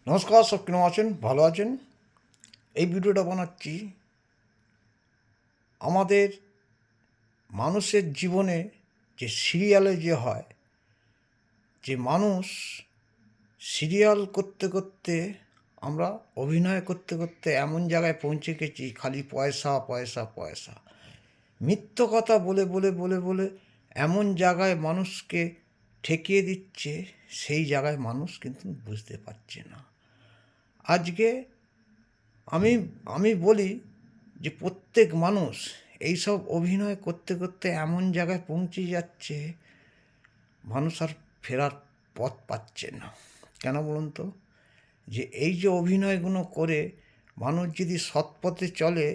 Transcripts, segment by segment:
নমস্কার, সব কেমন আছেন? ভালো আছেন? এই ভিডিওটা বানাচ্ছি আমাদের মানুষের জীবনে যে সিরিয়ালে যে হয়, যে মানুষ সিরিয়াল করতে করতে আমরা অভিনয় করতে করতে এমন জায়গায় পৌঁছে গেছি, খালি পয়সা পয়সা পয়সা, মিথ্য কথা বলে বলে বলে বলে এমন জায়গায় মানুষকে ঠেকিয়ে দিচ্ছে, সেই জায়গায় মানুষ কিন্তু বুঝতে পারছে না। আজকে আমি আমি বলি যে প্রত্যেক মানুষ এইসব অভিনয় করতে করতে এমন জায়গায় পৌঁছে যাচ্ছে, মানুষ আর ফেরার পথ পাচ্ছে না। কেন বলুন তো? যে এই যে অভিনয়গুলো করে মানুষ যদি সৎ পথে চলে,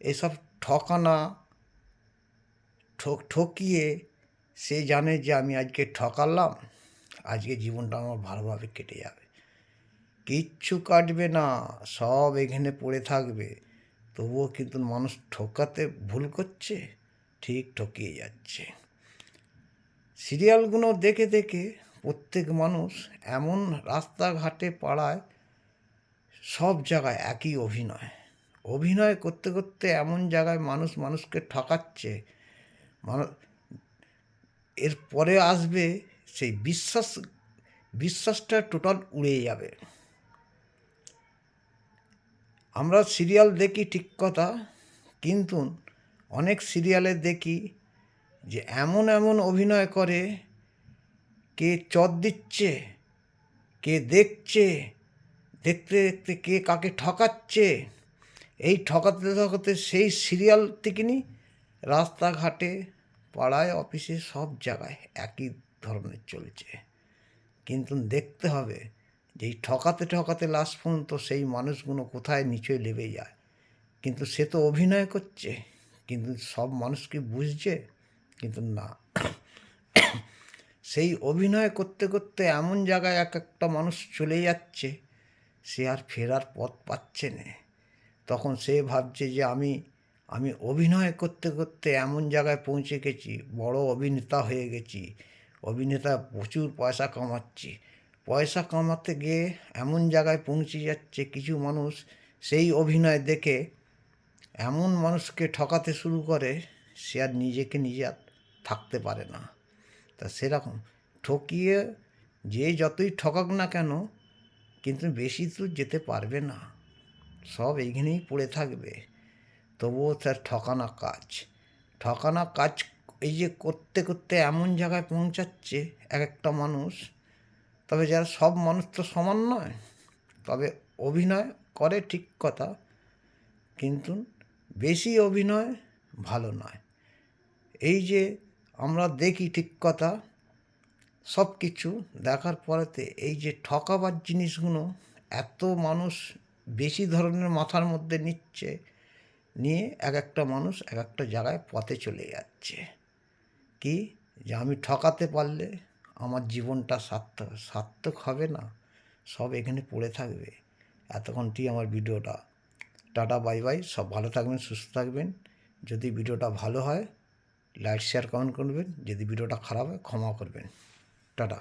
এসব ঠকানা ঠকিয়ে সে জানে যে আমি আজকে ঠকালাম, আজকে জীবনটা আমার ভালোভাবে কেটে যাবে। কিচ্ছু কাটবে না, সব এখানে পড়ে থাকবে। তবুও কিন্তু মানুষ ঠকাতে ভুল করছে, ঠিক ঠকিয়ে যাচ্ছে। সিরিয়ালগুলো দেখে দেখে প্রত্যেক মানুষ এমন রাস্তাঘাটে পাড়ায় সব জায়গায় একই অভিনয় অভিনয় করতে করতে এমন জায়গায় মানুষ মানুষকে ঠকাচ্ছে। মানুষ এর পরে আসবে সেই বিশ্বাসটা টোটাল উড়ে যাবে। আমরা সিরিয়াল দেখি ঠিক কথা, কিন্তু অনেক সিরিয়ালে দেখি যে এমন এমন অভিনয় করে, কে চট দিচ্ছে, কে দেখছে, দেখতে দেখতে কে কাকে ঠকাচ্ছে, এই ঠকাতে ঠকাতে সেই সিরিয়াল থেকেই রাস্তাঘাটে পাড়ায় অফিসে সব জায়গায় একই ধরনের চলছে। কিন্তু দেখতে হবে যে এই ঠকাতে ঠকাতে লাস্ট পর্যন্ত সেই মানুষগুলো কোথায় নিচে নেমে যায়। কিন্তু সে তো অভিনয় করছে, কিন্তু সব মানুষ কি বুঝছে? কিন্তু না, সেই অভিনয় করতে করতে এমন জায়গায় এক একটা মানুষ চলে যাচ্ছে, সে আর ফেরার পথ পাচ্ছে না। তখন সে ভাবছে যে আমি আমি অভিনয় করতে করতে এমন জায়গায় পৌঁছে গেছি, বড় অভিনেতা হয়ে গেছি, অভিনেতা প্রচুর পয়সা কামাচ্ছি। পয়সা কামাতে গিয়ে এমন জায়গায় পৌঁছে যাচ্ছে, কিছু মানুষ সেই অভিনয় দেখে এমন মানুষকে ঠকাতে শুরু করে, সে আর নিজেকে নিজে আর থাকতে পারে না। তা সেরকম ঠকিয়ে যে যতই ঠকাক না কেন, কিন্তু বেশি দূর যেতে পারবে না, সব এইখানেই পড়ে থাকবে। তবুও তার ঠকানা কাজ এই যে করতে করতে এমন জায়গায় পৌঁছাচ্ছে এক একটা মানুষ। তবে যারা সব মানুষ তো সমান নয়, তবে অভিনয় করে ঠিক কথা, কিন্তু বেশি অভিনয় ভালো নয়। এই যে আমরা দেখি ঠিক কথা, সব কিছু দেখার পরেতে এই যে ঠকাবার জিনিসগুলো এত মানুষ বেশি ধরনের মাথার মধ্যে নিচ্ছে, নিয়ে এক একটা মানুষ এক একটা জায়গায় পথে চলে যাচ্ছে। কি যে আমি ঠকাতে পারলে আমার জীবনটা সার্থক সার্থক হবে না, সব এখানে পড়ে থাকবে। এতক্ষণটি আমার ভিডিওটা। Tata, bye bye. সব ভালো থাকবেন, সুস্থ থাকবেন। যদি ভিডিওটা ভালো হয় লাইক শেয়ার কমেন্ট করবেন, যদি ভিডিওটা খারাপ হয় ক্ষমা করবেন। টাটা।